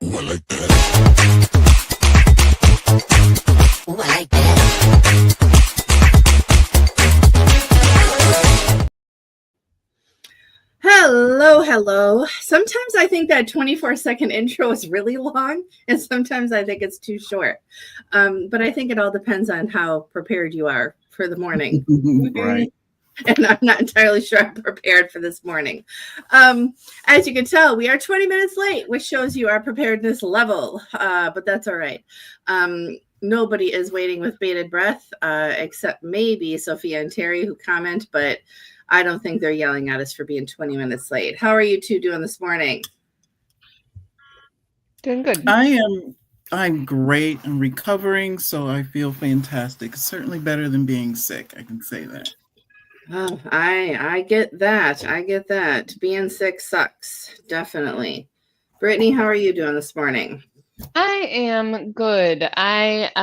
Ooh, I like that. Ooh, I like that. Hello, hello. Sometimes I think that 24-second intro is really long, and sometimes I think it's too short. But I think it all depends on how prepared you are for the morning. Right. And I'm not entirely sure I'm prepared for this morning. As you can tell, we are 20 minutes late, which shows you our preparedness level, but that's all right. Nobody is waiting with bated breath, except maybe Sophia and Terry, who comment, but I don't think they're yelling at us for being 20 minutes late. How are you two doing this morning? Doing good. I'm great. I'm recovering, so I feel fantastic. It's certainly better than being sick. I can say that. Oh, I get that. I get that. Being sick sucks. Definitely. Brittany, how are you doing this morning? I am good. I've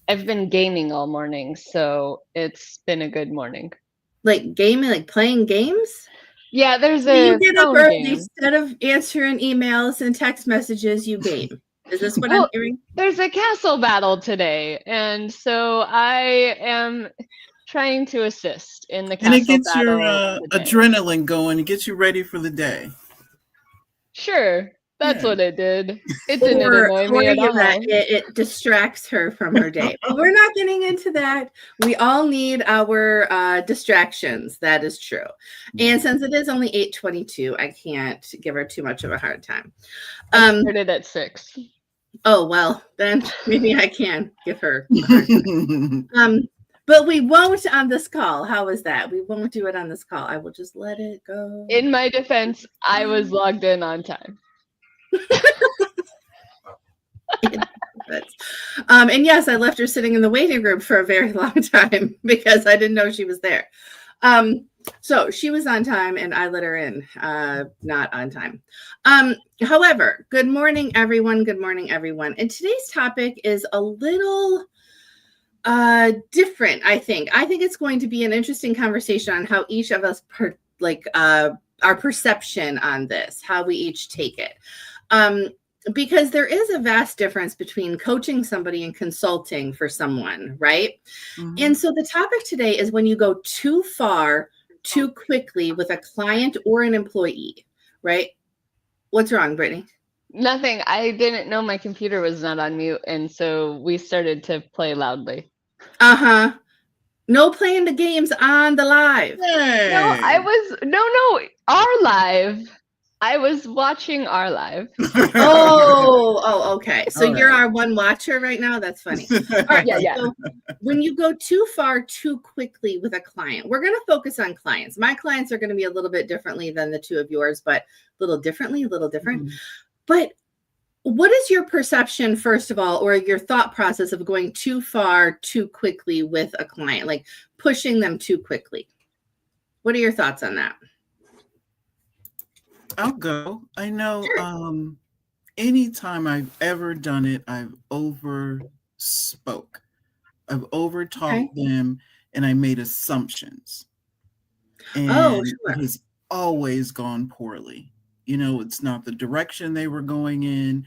been gaming all morning, so it's been a good morning. Like gaming, like playing games? Yeah, there's So a you get up phone early game. instead of answering emails and text messages, you game. Is this what I'm Well, hearing? there's a castle battle today, and so I am trying to assist in the And it castle gets your battle today. adrenaline going. It gets you ready for the day. Sure, that's Yeah. what it did. It didn't For annoy me at all. Yvette, it distracts her from her day. But we're not getting into that. We all need our distractions. That is true. And since it is only 8:22, I can't give her too much of a hard time. I started at 6. Oh, well, then maybe I can give her a hard time. But we won't on this call. How is that? We won't do it on this call. I will just let it go. In my defense, I was logged in on time. And yes, I left her sitting in the waiting room for a very long time because I didn't know she was there. So she was on time and I let her in, not on time. However, good morning, everyone. Good morning, everyone. And today's topic is a little different, I think. I think it's going to be an interesting conversation on how each of us our perception on this, how we each take it. Because there is a vast difference between coaching somebody and consulting for someone, right? Mm-hmm. And so the topic today is when you go too far, too quickly with a client or an employee, right? What's wrong, Brittany? Nothing. I didn't know my computer was not on mute, and so we started to play loudly. Uh-huh. No playing the games on the live. Hey. No, our live. I was watching our live. Okay. So All you're right. our one watcher right now? That's funny. All right. Yeah. So when you go too far, too quickly with a client, we're going to focus on clients. My clients are going to be a little bit differently than the two of yours, but a little different. Mm-hmm. But what is your perception, first of all, or your thought process of going too far, too quickly with a client, like pushing them too quickly? What are your thoughts on that? I'll go. I know anytime I've ever done it, I've overspoke. I've overtalked them and I made assumptions. And it has always gone poorly. You know, it's not the direction they were going in.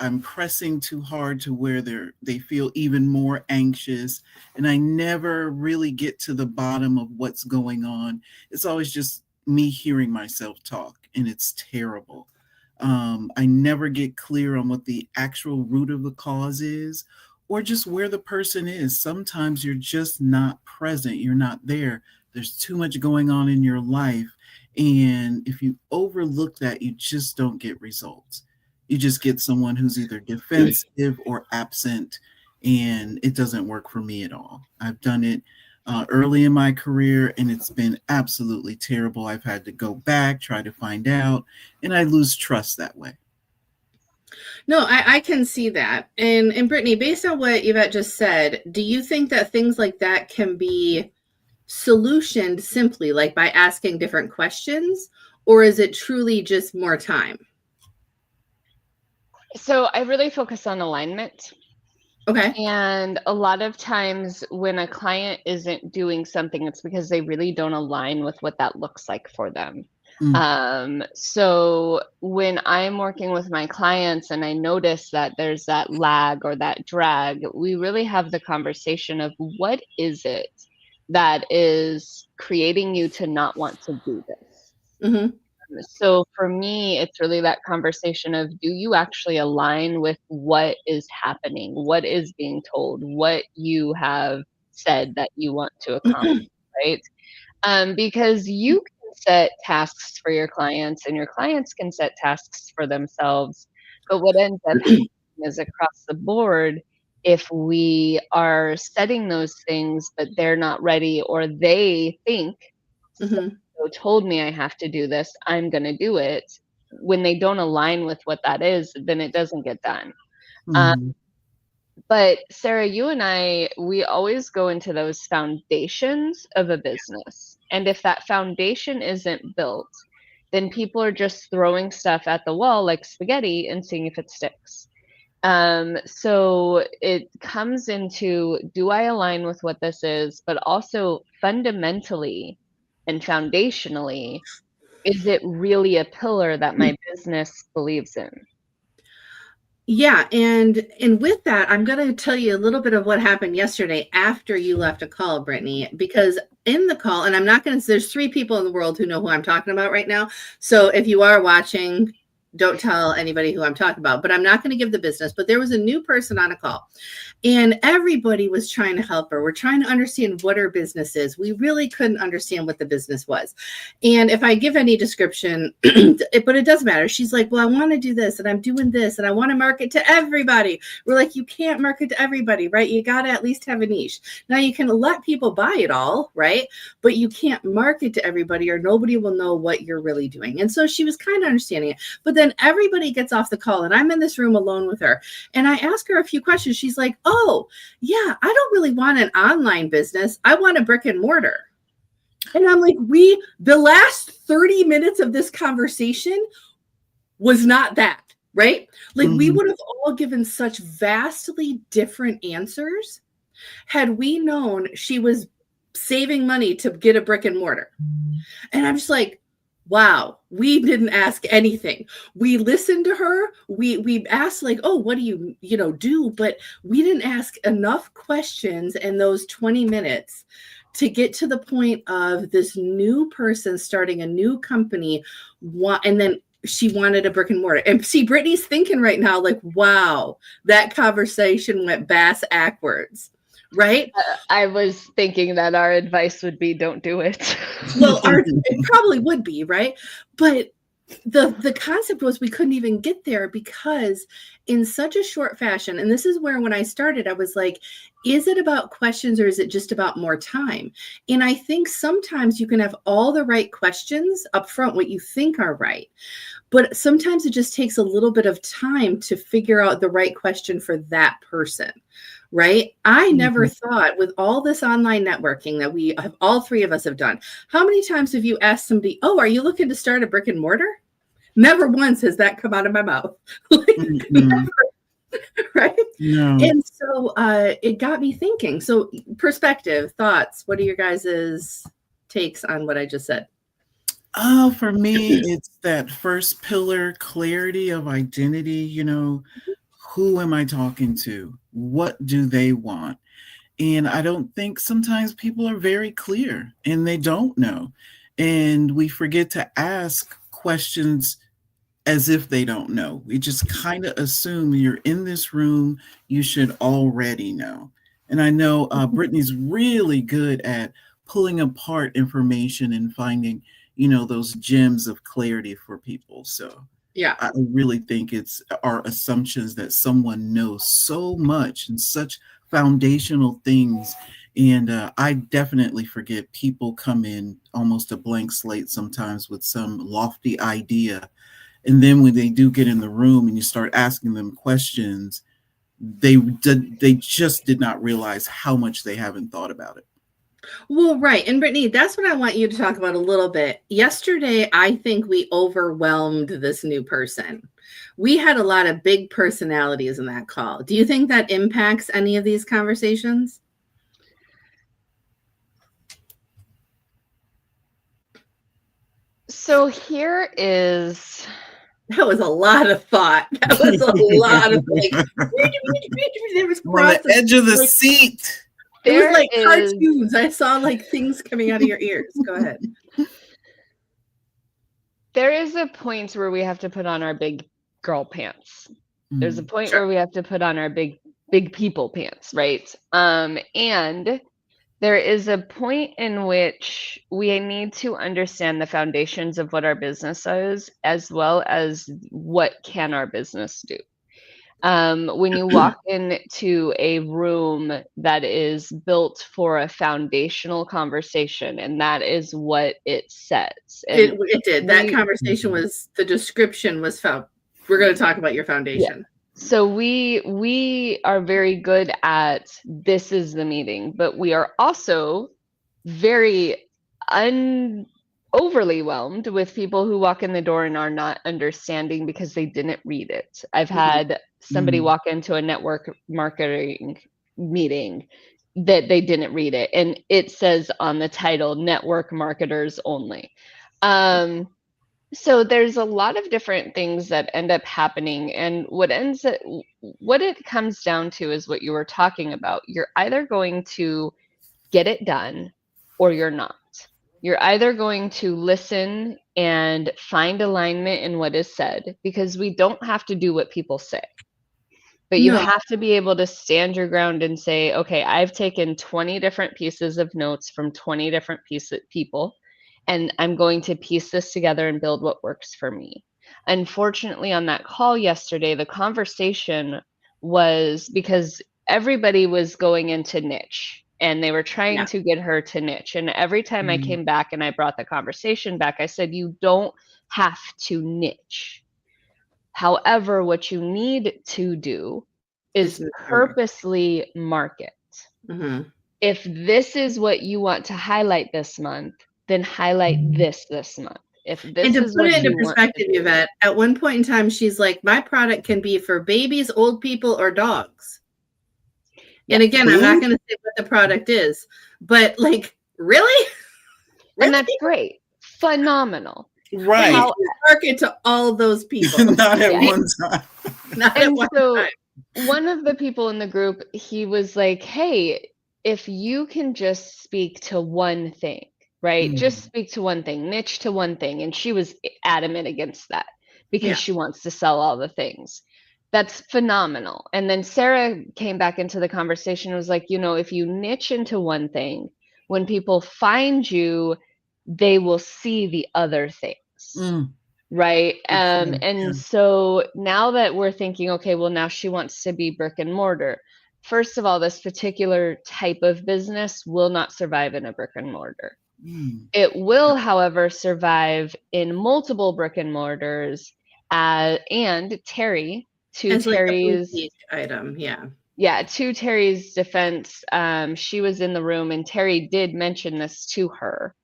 I'm pressing too hard to where they feel even more anxious. And I never really get to the bottom of what's going on. It's always just me hearing myself talk, and it's terrible. I never get clear on what the actual root of the cause is or just where the person is. Sometimes you're just not present. You're not there. There's too much going on in your life. And if you overlook that, you just don't get results. You just get someone who's either defensive or absent, and it doesn't work for me at all. I've done it early in my career, and it's been absolutely terrible. I've had to go back, try to find out, and I lose trust that way. No, I can see that. And Brittany, based on what Yvette just said, do you think that things like that can be solutioned simply like by asking different questions, or is it truly just more time? So I really focus on alignment. Okay. And a lot of times when a client isn't doing something, it's because they really don't align with what that looks like for them. So when I'm working with my clients and I notice that there's that lag or that drag, we really have the conversation of what is it that is creating you to not want to do this? Mm-hmm. So for me, it's really that conversation of, do you actually align with what is happening, what is being told, what you have said that you want to accomplish, right? Because you can set tasks for your clients and your clients can set tasks for themselves. But what ends up happening is across the board, if we are setting those things, but they're not ready, or they think, Mm-hmm. so told me I have to do this, I'm going to do it. When they don't align with what that is, then it doesn't get done. Mhm. But Sarah, you and I, we always go into those foundations of a business. And if that foundation isn't built, then people are just throwing stuff at the wall like spaghetti and seeing if it sticks. So it comes into, do I align with what this is? But also fundamentally and foundationally, is it really a pillar that my business believes in? Yeah, and with that, I'm going to tell you a little bit of what happened yesterday after you left a call, Brittany, because in the call, and I'm not going to, there's 3 people in the world who know who I'm talking about right now. So if you are watching, don't tell anybody who I'm talking about, but I'm not going to give the business. But there was a new person on a call and everybody was trying to help her. We're trying to understand what her business is. We really couldn't understand what the business was. And if I give any description, but it doesn't matter. She's like, well, I want to do this and I'm doing this and I want to market to everybody. We're like, you can't market to everybody, right? You got to at least have a niche. Now you can let people buy it all, right? But you can't market to everybody or nobody will know what you're really doing. And so she was kind of understanding it. But then everybody gets off the call and I'm in this room alone with her. And I ask her a few questions. She's like, oh, yeah, I don't really want an online business. I want a brick and mortar. And I'm like, the last 30 minutes of this conversation was not that, right? Like we would have all given such vastly different answers had we known she was saving money to get a brick and mortar. And I'm just like, wow, we didn't ask anything. We listened to her. We asked like, oh, what do you do? But we didn't ask enough questions in those 20 minutes to get to the point of this new person starting a new company. And then she wanted a brick and mortar. And see, Brittany's thinking right now, like, wow, that conversation went bass backwards. Right? I was thinking that our advice would be, don't do it. Well, it probably would be, right? But the concept was we couldn't even get there because in such a short fashion, and this is where when I started, I was like, is it about questions or is it just about more time? And I think sometimes you can have all the right questions up front, what you think are right. But sometimes it just takes a little bit of time to figure out the right question for that person. Right? I never thought with all this online networking that we have, all 3 of us have done. How many times have you asked somebody, oh, are you looking to start a brick and mortar? Never once has that come out of my mouth. Never, right? No. And so it got me thinking. So perspective, thoughts, what are your guys' takes on what I just said? Oh, for me, it's that first pillar, clarity of identity. Who am I talking to? What do they want? And I don't think sometimes people are very clear and they don't know. And we forget to ask questions as if they don't know. We just kind of assume you're in this room, you should already know. And I know Brittany's really good at pulling apart information and finding, those gems of clarity for people. So yeah, I really think it's our assumptions that someone knows so much and such foundational things. And I definitely forget people come in almost a blank slate sometimes with some lofty idea. And then when they do get in the room and you start asking them questions, they just did not realize how much they haven't thought about it. Well, right. And Brittany, that's what I want you to talk about a little bit. Yesterday, I think we overwhelmed this new person. We had a lot of big personalities in that call. Do you think that impacts any of these conversations? So here is That was a lot of thought. That was a lot of like. There was I'm on the edge of the like, seat. It was there like is cartoons. I saw like things coming out of your ears. Go ahead. there is a point where we have to put on our big girl pants. There's a point Sure. where we have to put on our big people pants, right? And there is a point in which we need to understand the foundations of what our business is, as well as what can our business do. When you walk into a room that is built for a foundational conversation, and that is what it says. And It did. That conversation was, the description was found. We're going to talk about your foundation. So we are very good at this is the meeting, but we are also very overly whelmed with people who walk in the door and are not understanding because they didn't read it. I've had somebody walk into a network marketing meeting that they didn't read it, and it says on the title, network marketers only. So there's a lot of different things that end up happening, and what it comes down to is what you were talking about. You're either going to get it done or you're not. You're either going to listen and find alignment in what is said, because we don't have to do what people say. But you have to be able to stand your ground and say, okay, I've taken 20 different pieces of notes from 20 different people, and I'm going to piece this together and build what works for me. Unfortunately, on that call yesterday, the conversation was because everybody was going into niche, and they were trying to get her to niche. And every time I came back and I brought the conversation back, I said, you don't have to niche. However, what you need to do is purposely market. If this is what you want to highlight this month, then highlight this month. If this And to is put what it you into want to perspective, do. Yvette, at one point in time, she's like, my product can be for babies, old people, or dogs. And again, I'm not going to say what the product is, but like, really? And that's great. Phenomenal. Right. And you market to all those people. Not at one time. Not at one time. One of the people in the group, he was like, hey, if you can just speak to one thing, right? Just speak to one thing, niche to one thing. And she was adamant against that because she wants to sell all the things. That's phenomenal. And then Sarah came back into the conversation and was like, if you niche into one thing, when people find you, they will see the other things. Right. And so now that we're thinking, okay, well, now she wants to be brick and mortar. First of all, this particular type of business will not survive in a brick and mortar. It will, however, survive in multiple brick and mortars. And Terry, to Terry's like item, to Terry's defense, she was in the room, and Terry did mention this to her,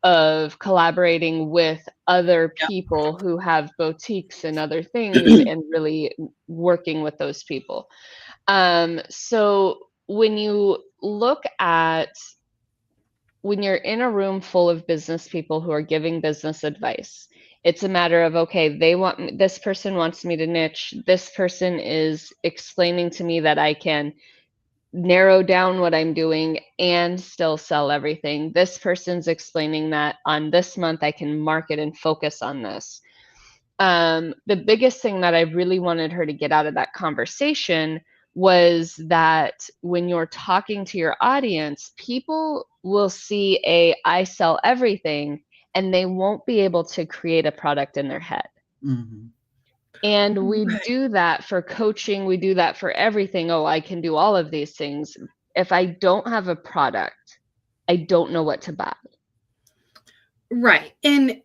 of collaborating with other people who have boutiques and other things and really working with those people. So when you look at, when you're in a room full of business people who are giving business advice, it's a matter of, okay, this person wants me to niche. This person is explaining to me that I can narrow down what I'm doing and still sell everything. This person's explaining that on this month I can market and focus on this. The biggest thing that I really wanted her to get out of that conversation was that when you're talking to your audience, people will see I sell everything, and they won't be able to create a product in their head. And we do that for coaching. We do that for everything. Oh, I can do all of these things. If I don't have a product, I don't know what to buy. Right. And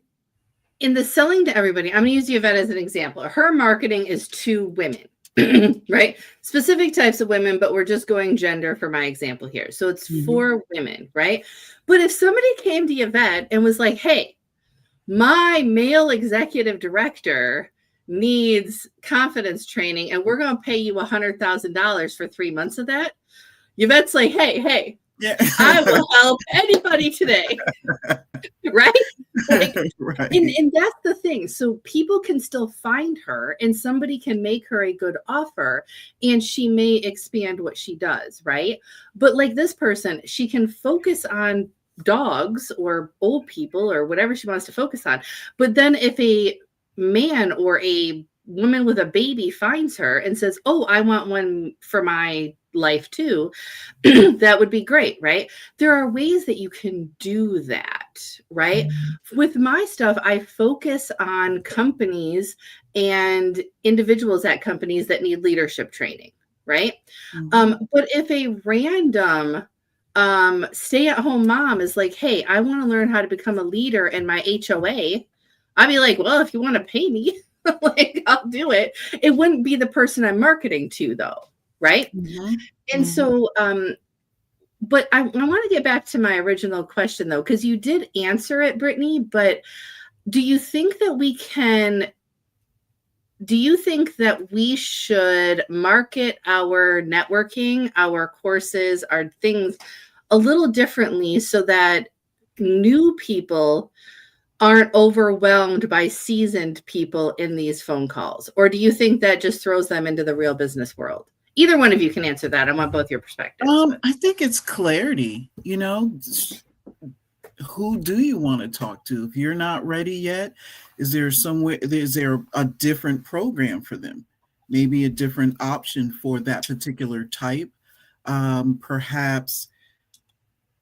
in the selling to everybody, I'm going to use Yvette as an example. Her marketing is to women, right? Specific types of women, but we're just going gender for my example here. So it's for women, right? But if somebody came to Yvette and was like, hey, my male executive director needs confidence training, and we're going to pay you $100,000 for 3 months of that. Yvette's like, hey, Yeah. I will help anybody today. Right? Like, Right. and that's the thing. So people can still find her and somebody can make her a good offer and she may expand what she does, right? But like this person, she can focus on dogs or old people or whatever she wants to focus on. But then if a man or a woman with a baby finds her and says, "Oh, I want one for my life too," that would be great, right? There are ways that you can do that, right? With my stuff, I focus on companies and individuals at companies that need leadership training, right? But if a random stay-at-home mom is like, "Hey, I want to learn how to become a leader in my HOA," I'd be like, "Well, if you want to pay me, like I'll do it." It wouldn't be the person I'm marketing to, though, right? And so, but I want to get back to my original question, though, because you did answer it, Brittany. But do you think that we should market our networking, our courses, our things a little differently so that new people aren't overwhelmed by seasoned people in these phone calls? Or do you think that just throws them into the real business world? Either one of you can answer that. I want both your perspectives. I think it's clarity, who do you want to talk to? If you're not ready yet, is there a different program for them? Maybe a different option for that particular type. Perhaps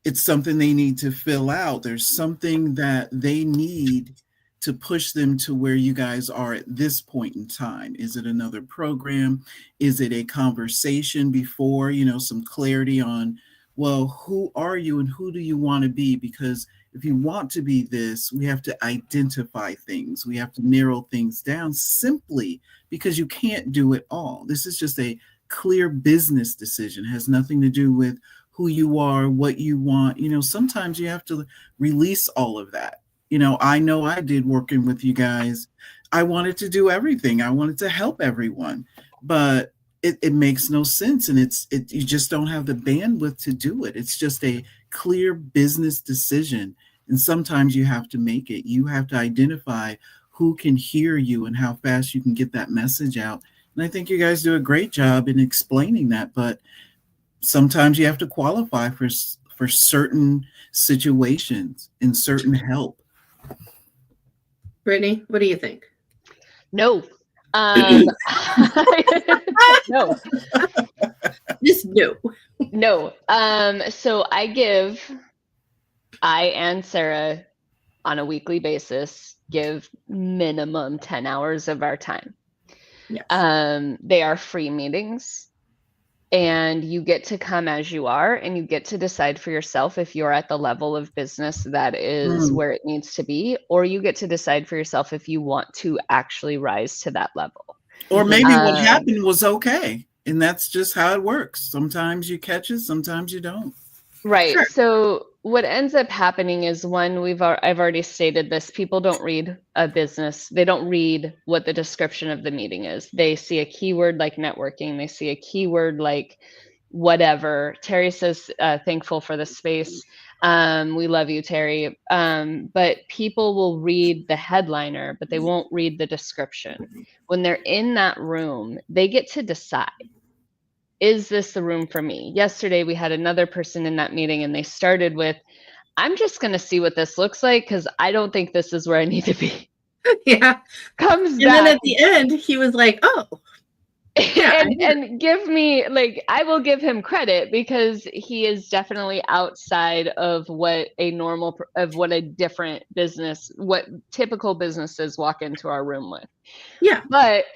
it's something they need to fill out. There's something that they need to push them to where you guys are at this point in time. Is it another program? Is it a conversation before, some clarity on, well, who are you and who do you want to be? Because if you want to be this, we have to identify things. We have to narrow things down simply because you can't do it all. This is just a clear business decision. It has nothing to do with who you are, what you want. Sometimes you have to release all of that. I know I did working with you guys. I wanted to do everything. I wanted to help everyone, but it makes no sense. And you just don't have the bandwidth to do it. It's just a clear business decision. And sometimes you have to make it. You have to identify who can hear you and how fast you can get that message out. And I think you guys do a great job in explaining that, but sometimes you have to qualify for certain situations and certain help. Brittany, what do you think? No. No. Just no. No. So I and Sarah on a weekly basis give minimum 10 hours of our time. Yes. They are free meetings. And you get to come as you are, and you get to decide for yourself if you're at the level of business that is where it needs to be, or you get to decide for yourself if you want to actually rise to that level. Or maybe what happened was okay, and that's just how it works. Sometimes you catch it, sometimes you don't. Right. Sure. So what ends up happening is, one, I've already stated this, people don't read a business. They don't read what the description of the meeting is. They see a keyword like networking. They see a keyword like whatever. Terry says, thankful for the space. We love you, Terry. But people will read the headliner, but they won't read the description. When they're in that room, they get to decide. Is this the room for me? Yesterday, we had another person in that meeting, and they started with, I'm just going to see what this looks like because I don't think this is where I need to be. Yeah. Comes and back. then at the end, he was like, "Oh." Yeah, and give me, I will give him credit because he is definitely outside of what a different business, what typical businesses walk into our room with. Yeah. But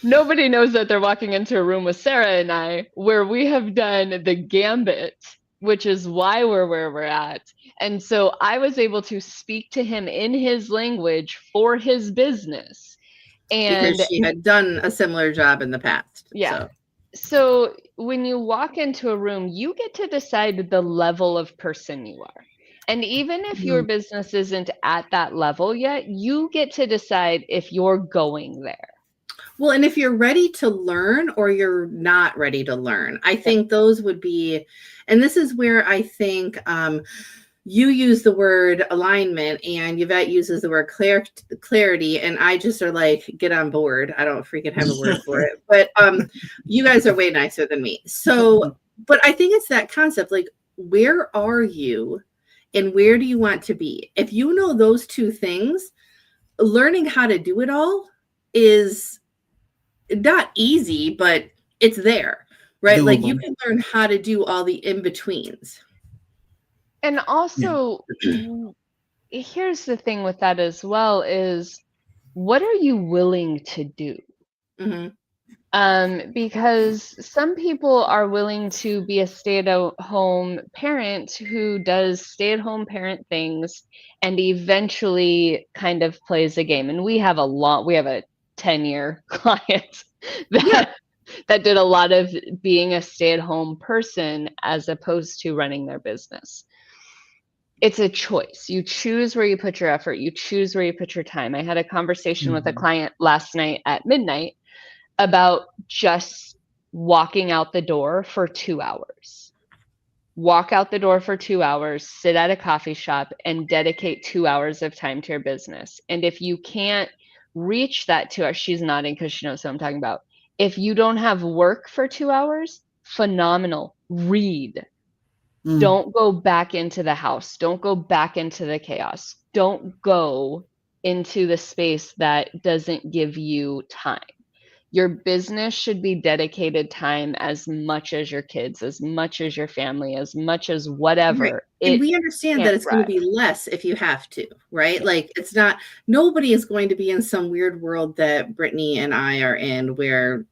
nobody knows that they're walking into a room with Sarah and I, where we have done the gambit, which is why we're where we're at. And so I was able to speak to him in his language for his business. And because she had done a similar job in the past. Yeah. So when you walk into a room, you get to decide the level of person you are. And even if your business isn't at that level yet, you get to decide if you're going there. Well, and if you're ready to learn or you're not ready to learn, I think those would be, and this is where I think you use the word alignment and Yvette uses the word clarity, and I just are like, get on board. I don't freaking have a word for it, but you guys are way nicer than me. So, but I think it's that concept, like, where are you and where do you want to be? If you know those two things, learning how to do it all is not easy, but it's there, right? Like you can learn how to do all the in-betweens. And also, here's the thing with that as well is, what are you willing to do? Because some people are willing to be a stay-at-home parent who does stay-at-home parent things and eventually kind of plays a game. And we have a 10-year client that did a lot of being a stay-at-home person as opposed to running their business. It's a choice. You choose where you put your effort. You choose where you put your time. I had a conversation with a client last night at midnight about just walking out the door for 2 hours. Walk out the door for 2 hours, sit at a coffee shop, and dedicate 2 hours of time to your business. And if you can't reach that 2 hours, she's nodding because she knows what I'm talking about. If you don't have work for 2 hours, phenomenal. Read. Don't go back into the house. Don't go back into the chaos. Don't go into the space that doesn't give you time. Your business should be dedicated time as much as your kids, as much as your family, as much as whatever. Right. And we understand that it's going to be less if you have to, right? Like it's not, nobody is going to be in some weird world that Brittany and I are in where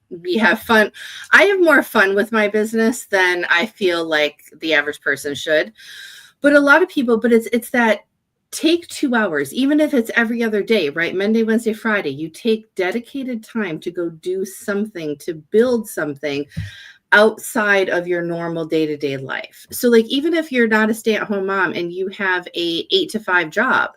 we have fun. I have more fun with my business than I feel like the average person should. But a lot of people, but it's that take 2 hours, even if it's every other day, right? Monday, Wednesday, Friday, you take dedicated time to go do something, to build something outside of your normal day-to-day life. So like, even if you're not a stay-at-home mom and you have a 8-to-5 job,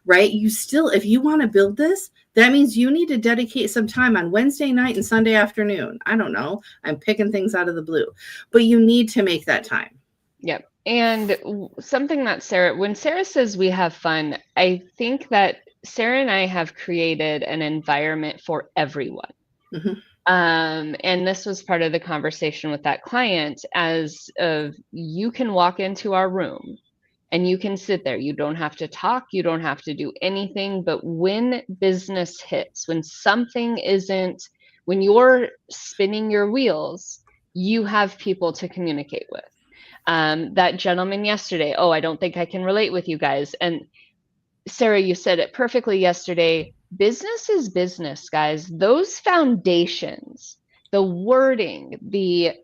right? You still, if you want to build this, that means you need to dedicate some time on Wednesday night and Sunday afternoon. I don't know. I'm picking things out of the blue, but you need to make that time. Yep. And something that when Sarah says we have fun, I think that Sarah and I have created an environment for everyone. And this was part of the conversation with that client, as of, you can walk into our room and you can sit there. You don't have to talk. You don't have to do anything. But when business hits, when something isn't, when you're spinning your wheels, you have people to communicate with. That gentleman yesterday, I don't think I can relate with you guys. And Sarah, you said it perfectly yesterday. Business is business, guys. Those foundations, the wording, the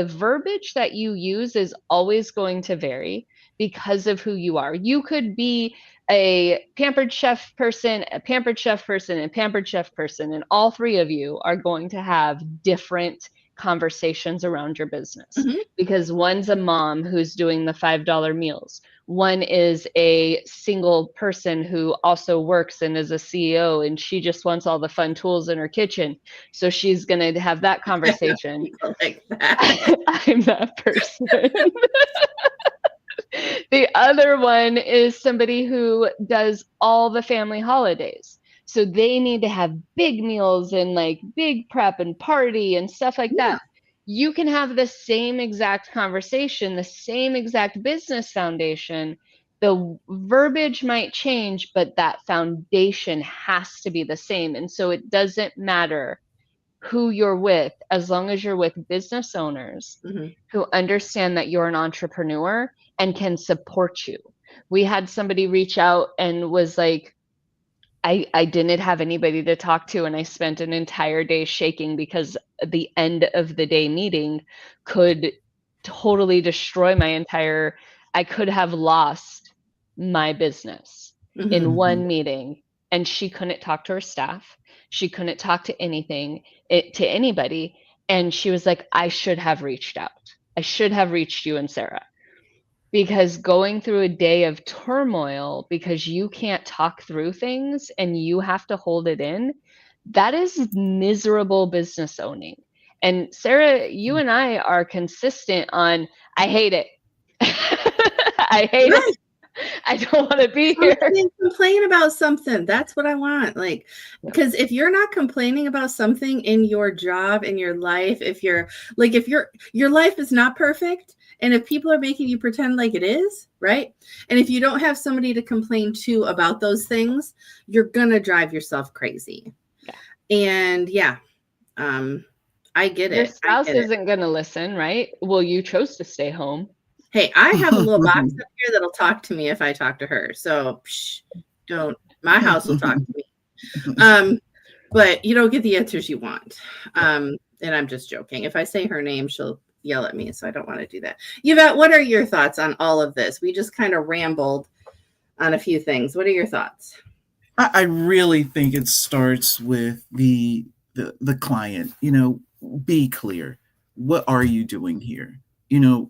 verbiage that you use is always going to vary because of who you are. You could be a pampered chef person, a pampered chef person, and a pampered chef person, and all three of you are going to have different conversations around your business, because one's a mom who's doing the $5 meals. One is a single person who also works and is a CEO, and she just wants all the fun tools in her kitchen. So she's going to have that conversation. Like that. I'm that person. The other one is somebody who does all the family holidays. So they need to have big meals and like big prep and party and stuff like that. You can have the same exact conversation, the same exact business foundation. The verbiage might change, but that foundation has to be the same. And so it doesn't matter who you're with, as long as you're with business owners who understand that you're an entrepreneur and can support you. We had somebody reach out and was like, I didn't have anybody to talk to, and I spent an entire day shaking because the end of the day meeting could totally destroy I could have lost my business in one meeting. And she couldn't talk to her staff. She couldn't talk to to anybody. And she was like, I should have reached out. I should have reached you and Sarah. Because going through a day of turmoil because you can't talk through things and you have to hold it in, that is miserable business owning. And Sarah, you and I are consistent on, I hate it. I hate Right. it. I don't want to be here. Complain about something. That's what I want. Like, because if you're not complaining about something in your job, in your life, if your life is not perfect, and if people are making you pretend like it is, right? And if you don't have somebody to complain to about those things, you're gonna drive yourself crazy. Yeah. And I get it. Your spouse isn't gonna listen, right? Well, you chose to stay home. Hey, I have a little box up here that'll talk to me if I talk to her. So my house will talk to me. But you don't get the answers you want. And I'm just joking. If I say her name, she'll yell at me. So I don't want to do that. Yvette, what are your thoughts on all of this? We just kind of rambled on a few things. What are your thoughts? I really think it starts with the client. Be clear. What are you doing here?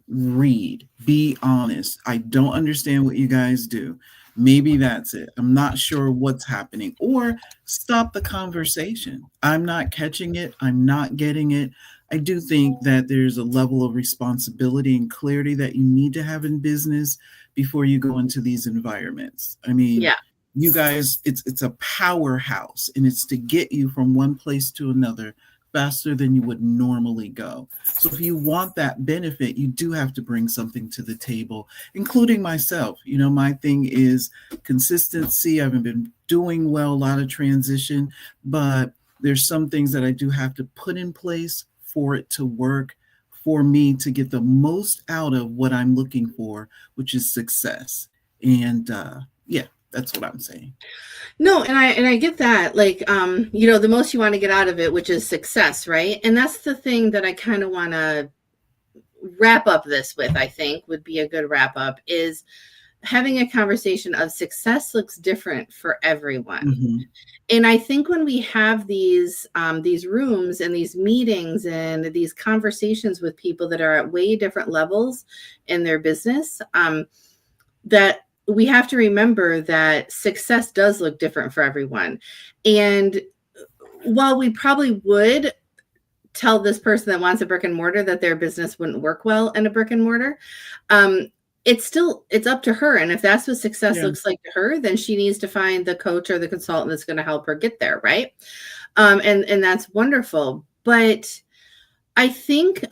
Read, be honest. I don't understand what you guys do. Maybe that's it. I'm not sure what's happening. Or stop the conversation. I'm not catching it. I'm not getting it. I do think that there's a level of responsibility and clarity that you need to have in business before you go into these environments. I mean, yeah. You guys, it's a powerhouse, and it's to get you from one place to another faster than you would normally go. So if you want that benefit, you do have to bring something to the table, including myself. My thing is consistency. I haven't been doing well, a lot of transition, but there's some things that I do have to put in place for it to work, for me to get the most out of what I'm looking for, which is success. And that's what I'm saying. No, and I get that. Like, the most you want to get out of it, which is success, right? And that's the thing that I kind of want to wrap up this with, I think would be a good wrap up, is having a conversation of success looks different for everyone. Mm-hmm. And I think when we have these rooms and these meetings and these conversations with people that are at way different levels in their business, that we have to remember that success does look different for everyone. And while we probably would tell this person that wants a brick and mortar that their business wouldn't work well in a brick and mortar, it's up to her. And if that's what success looks like to her, then she needs to find the coach or the consultant that's going to help her get there. Right. And that's wonderful. But I think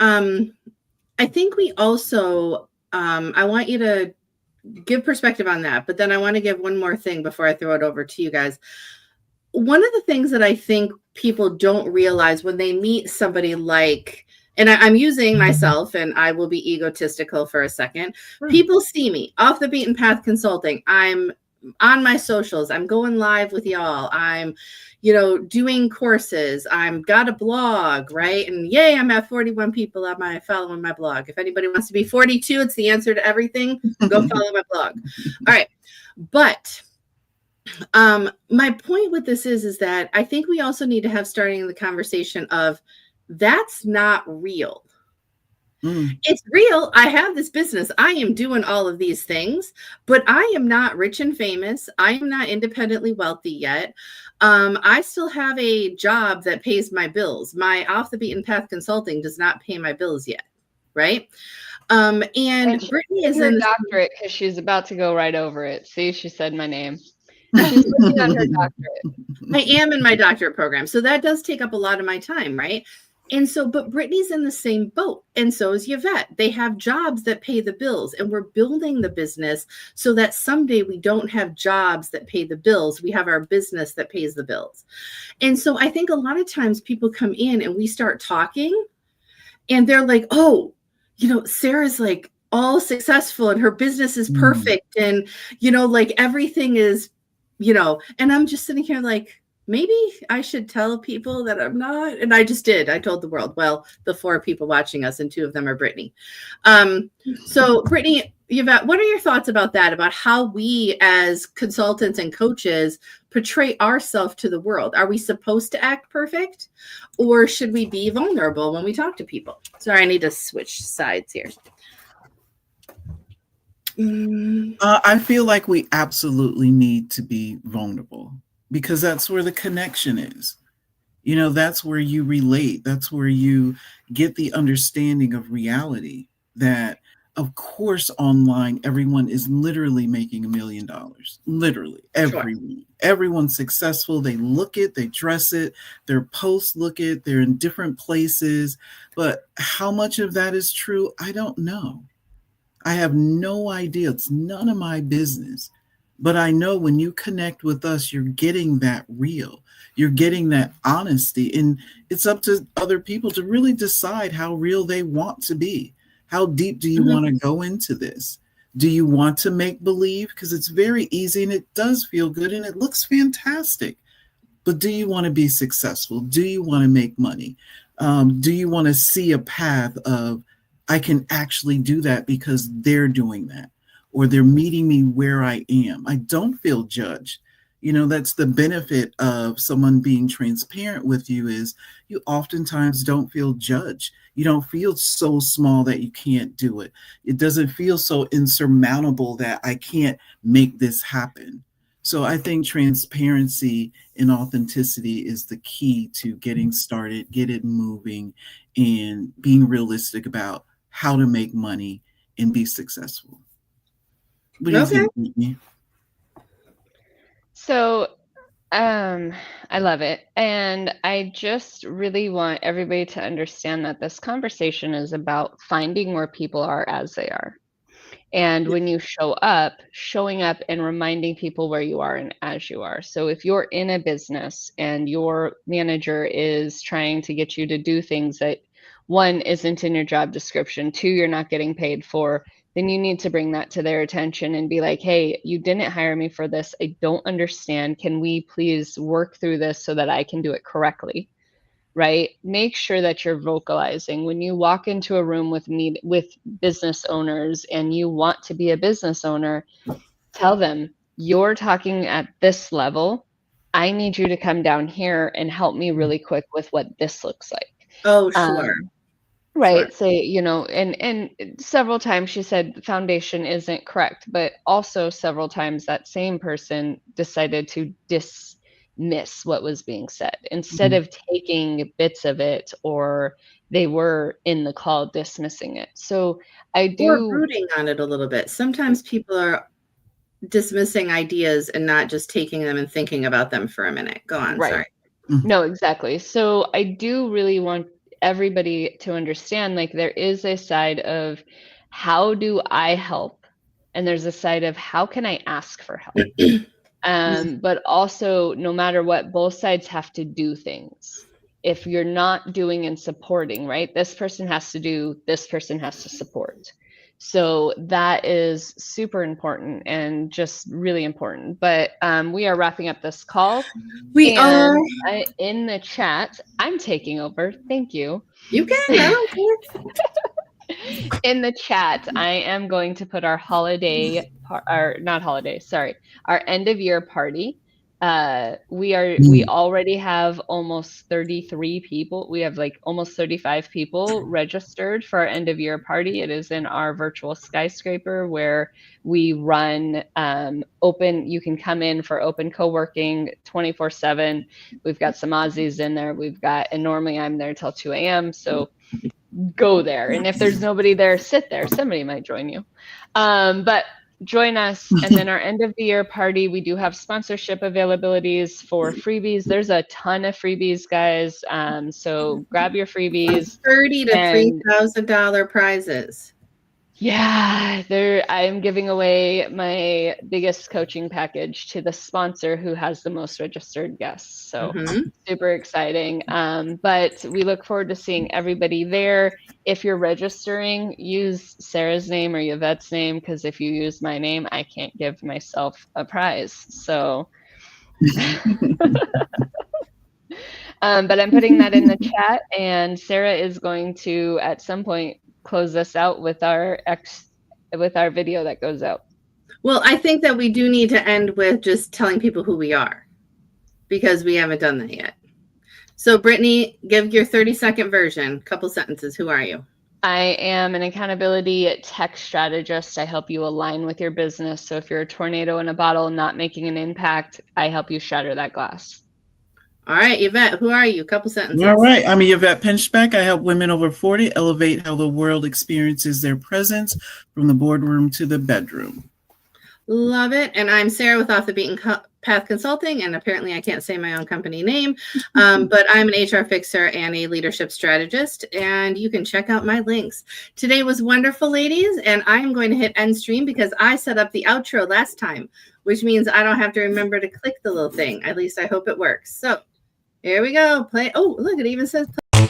we also, I want you to give perspective on that, but then I want to give one more thing before I throw it over to you guys. One of the things that I think people don't realize when they meet somebody like, and I'm using myself, and I will be egotistical for a second. People see me off the beaten path consulting. I'm on my socials. I'm going live with y'all. I'm, doing courses. I'm got a blog, right? And yay, I'm at 41 people following my blog. If anybody wants to be 42, it's the answer to everything. Go follow my blog. All right. But my point with this is that I think we also need to have starting the conversation of that's not real. It's real. I have this business. I am doing all of these things, but I am not rich and famous. I am not independently wealthy yet. I still have a job that pays my bills. My off the beaten path consulting does not pay my bills yet. Right. And Brittany is in her doctorate because she's about to go right over it. See, she said my name. She's working on her doctorate. I am in my doctorate program. So that does take up a lot of my time. Right. And so, but Brittany's in the same boat, and so is Yvette. They have jobs that pay the bills, and we're building the business so that someday we don't have jobs that pay the bills. We have our business that pays the bills. And so I think a lot of times people come in and we start talking and they're like, oh, Sarah's like all successful and her business is perfect. And, like everything is, and I'm just sitting here like, maybe I should tell people that I'm not. And I just did. I told the world. Well, the 4 people watching us, and 2 of them are Brittany. So Brittany, Yvette, what are your thoughts about that? About how we as consultants and coaches portray ourselves to the world? Are we supposed to act perfect, or should we be vulnerable when we talk to people? Sorry, I need to switch sides here. I feel like we absolutely need to be vulnerable, because that's where the connection is. You know, that's where you relate. That's where you get the understanding of reality that, of course, online, everyone is literally making $1 million. Literally, Sure. everyone. Everyone's successful. They look it, they dress it, their posts look it, they're in different places. But how much of that is true? I don't know. I have no idea. It's none of my business. But I know when you connect with us, you're getting that real. You're getting that honesty. And it's up to other people to really decide how real they want to be. How deep do you want to go into this? Do you want to make believe? Because it's very easy and it does feel good and it looks fantastic. But do you want to be successful? Do you want to make money? Do you want to see a path of, I can actually do that because they're doing that, or they're meeting me where I am? I don't feel judged. You know, that's the benefit of someone being transparent with you, is you oftentimes don't feel judged. You don't feel so small that you can't do it. It doesn't feel so insurmountable that I can't make this happen. So I think transparency and authenticity is the key to getting started, get it moving, and being realistic about how to make money and be successful. What do you think, Brittany? So, I love it. And I just really want everybody to understand that this conversation is about finding where people are as they are. And when you showing up and reminding people where you are and as you are. So if you're in a business and your manager is trying to get you to do things that, one, isn't in your job description, two, you're not getting paid for, then you need to bring that to their attention and be like, hey, you didn't hire me for this. I don't understand. Can we please work through this so that I can do it correctly? Right? Make sure that you're vocalizing. When you walk into a room with business owners and you want to be a business owner, tell them, you're talking at this level. I need you to come down here and help me really quick with what this looks like. Oh, sure. Right. Sure. Say, you know, and several times she said foundation isn't correct, but also several times that same person decided to dismiss what was being said instead of taking bits of it, or they were in the call dismissing it. So I Or do. brooding on it a little bit. Sometimes people are dismissing ideas and not just taking them and thinking about them for a minute. Go on. Right. Sorry. No, exactly. So I do really want everybody to understand, like, there is a side of how do I help? And there's a side of how can I ask for help? But also, no matter what, both sides have to do things. If you're not doing and supporting, right? This person has to do, this person has to support. So that is super important and just really important. But we are wrapping up this call. We are. In the chat, I'm taking over. Thank you. You can. I don't care. In the chat, I am going to put our our end of year party. We already have almost 33 people. We have like almost 35 people registered for our end of year party. It is in our virtual skyscraper where we run open. You can come in for open co-working 24/7. We've got some Aussies in there. And normally I'm there till 2 a.m. So go there. And if there's nobody there, sit there. Somebody might join you. But join us. And then our end of the year party, we do have sponsorship availabilities for freebies. There's a ton of freebies, guys. So grab your freebies. $30,000 to $3,000 prizes. Yeah, I'm giving away my biggest coaching package to the sponsor who has the most registered guests. So super exciting. But we look forward to seeing everybody there. If you're registering, use Sarah's name or Yvette's name, because if you use my name, I can't give myself a prize. So, but I'm putting that in the chat, and Sarah is going to, at some point, close us out with our video that goes out. Well, I think that we do need to end with just telling people who we are, because we haven't done that yet. So Brittany, give your 30-second version, couple sentences. Who are you? I am an accountability tech strategist. I help you align with your business. So if you're a tornado in a bottle not making an impact, I help you shatter that glass. All right, Yvette, who are you? A couple sentences. All right. I'm Yvette Pinchbeck. I help women over 40 elevate how the world experiences their presence from the boardroom to the bedroom. Love it. And I'm Sarah with Off the Beaten Path Consulting, and apparently I can't say my own company name, but I'm an HR fixer and a leadership strategist, and you can check out my links. Today was wonderful, ladies, and I'm going to hit end stream because I set up the outro last time, which means I don't have to remember to click the little thing. At least I hope it works. So here we go. Play. Oh, look, it even says play.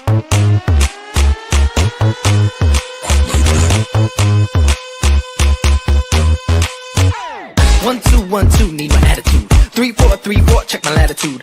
1 2 1 2, need my attitude. 3 4 3 4, check my latitude.